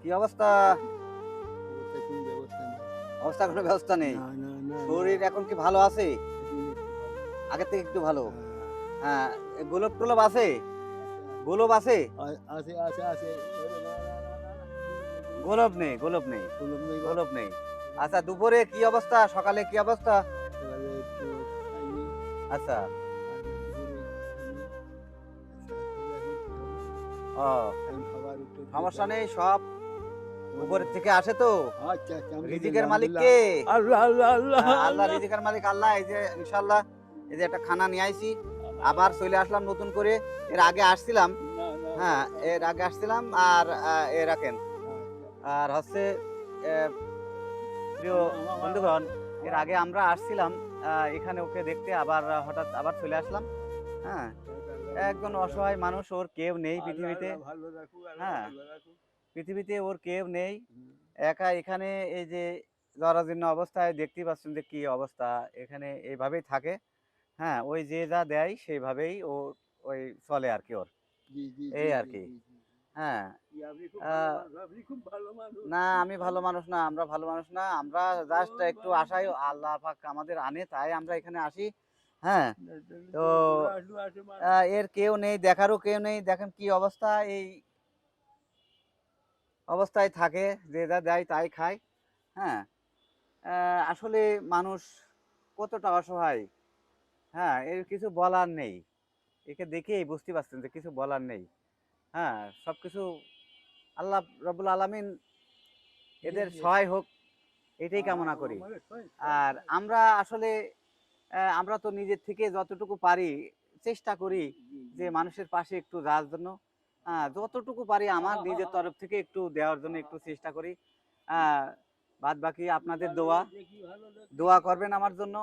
কি অবস্থা? অবস্থায় কোনো ব্যবস্থা নেই। অবস্থা কোনো ব্যবস্থা নেই। না, না, না, শরীর না। এখন কি ভালো আছে? এখন একটু ভালো। আগের থেকে একটু ভালো। হ্যাঁ, হ্যাঁ, গোলপ-টোলপ আছে? আছে, গোলপ আছে? আছে, আছে, আছে। ওরে না, না, না, না, না। গোলপ নেই, গোলপ নেই, গোলাপ নেই বাপ। গোলপ নেই। গোলাপ আচ্ছা, নেই। দুপুরে কি অবস্থা? সকালে কি অবস্থা? সকালে একটু খাইনি। আচ্ছা, আর দুপুরে খাইনি। তারপরে এখন কি হবে? ও এখন খাবার একটু সমস্যা দেখলাম। নেই, সব উপরের থেকে আসে তো। আচ্ছা, আচ্ছা। রিজিকের আলহামদুলিল্লাহ, মালিক আলহামদুলিল্লাহ। কে? আল্লাহ, আল্লাহ, আল্লাহ, আল্লাহ, আল্লাহ। রিজিকের মালিক আল্লাহ। এই যে ইনশাআল্লাহ এই যে একটা খানা নিয়ে আইছি। আবার চলে আসলাম নতুন করে। এর আগে আসছিলাম। না, না, না, হ্যাঁ, না, এর না। আগে আসছিলাম আর এ রাখেন। আচ্ছা। আর হচ্ছে এ প্রিয় আমার বন্ধুগণ, এর আমার আগে আমরা আসছিলাম এখানে ওকে দেখতে, আবার হঠাৎ আবার চলে আসলাম। হ্যাঁ, আল্লাহ একজন ভালো অসহায় রাখুক। মানুষ, ওর কেউ নেই আল্লাহ পৃথিবীতে। আল্লাহ ভালো রাখুক, আল্লাহ হ্যাঁ, ভালো রাখুক। পৃথিবীতে ওর কেউ নেই। হুম। একা এখানে এই যে জরাজীর্ণ অবস্থায় দেখতেই পাচ্ছেন যে কি অবস্থা। এখানে এইভাবেই থাকে। হ্যাঁ, ওই যে যা দেয় সেইভাবেই ও ওই চলে আরকি ওর। জি, জি, জি, এই জি, আরকি। জি, জি, জি। হ্যাঁ, জি, আপনি খুব আ ভালো মানুষ, আপনি খুব ভালো মানুষ, না খুব আমি ভালো ভালো। মানুষ না, আমরা ভালো মানুষ না। আমরা জাস্ট খুব একটু ভালো আশায় মানুষ। আল্লাহ পাক আমাদের আনে তাই আমরা এখানে আসি। হ্যাঁ, না, তাহলে তো দূরে আসলে আসে মানুষ। এর কেউ নেই, দেখারও কেউ নেই। দেখেন কি অবস্থা, এই অবস্থায় থাকে। যে যা দেয় তাই খায়। হ্যাঁ, আ আসলে মানুষ কতটা অসহায়। হ্যাঁ, এর কিছু বলার নেই। একে দেখেই বুঝতে পারছেন যে কিছু বলার নেই। হ্যাঁ, সবকিছু আল্লাহ রাব্বুল আলামিন জি, এদের জি। সহায় হোক এটাই কামনা করি। আমাদের শোন, শোন, আর শোন। আমরা আসলে আমরা তো নিজের থেকে যতটুকু পারি চেষ্টা করি জি, জি, যে জি। মানুষের পাশে একটু যাওয়ার জন্য। যতটুকু পারি আমার নিজের তরফ থেকে একটু দেওয়ার জন্য একটু চেষ্টা করি। আ বাদবাকি কি আপনাদের ভালো দোয়া। লাগছে, কি ভালো লাগছে, দোয়া কি ভালো করবেন আমার লাগছে। জন্য।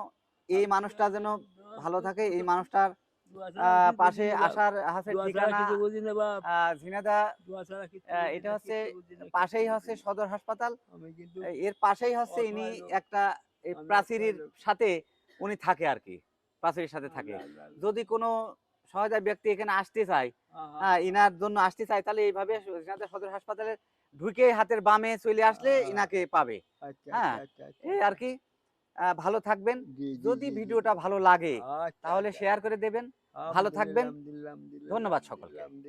এই আপনি মানুষটা যেন জানেন দোয়া ভালো থাকে। এই দোয়া মানুষটার দোয়া ছাড়া কিছু বুঝি পাশে না বাপ। আসার হচ্ছে দোয়া ছাড়া ঠিকানা কিছু বুঝি না বাপ। ঝিনাইদহ। দোয়া ছাড়া কিচ্ছু বুঝি এটা না, হচ্ছে কিচ্ছু বুঝি না, কিচ্ছু পাশেই হচ্ছে বুঝি না। সদর হাসপাতাল। আমি কিন্তু এর পাশেই হচ্ছে ইনি অসহায় লোক। একটা এই আমি অসহায় প্রাচীরের লোক। সাথে উনি থাকে আরকি। প্রাচীরের সাথে থাকে। আল্লাহ, আল্লাহ, আল্লাহ। যদি কোনো সহায়তা ব্যক্তি এখানে আসতে চায়, আহা! ইনার জন্য আসতে চায় তাহলে এইভাবে ঝিনাইদহ সদর হাসপাতালে ঢুকে হাতের বামে চলে আ আসলে ইনাকে পাবে। আচ্ছা, হ্যাঁ? আচ্ছা, আচ্ছা, আচ্ছা, এই আচ্ছা। আরকি। ভালো থাকবেন। জি, জি, যদি জি, জি। ভিডিওটা ভালো লাগে আচ্ছা, তাহলে আচ্ছা, শেয়ার আচ্ছা। করে দেবেন। ভালো আলহামদুলিল্লাহ, থাকবেন। আলহামদুলিল্লাহ, আলহামদুলিল্লাহ, ধন্যবাদ সকলকে। আলহামদুলিল্লাহ।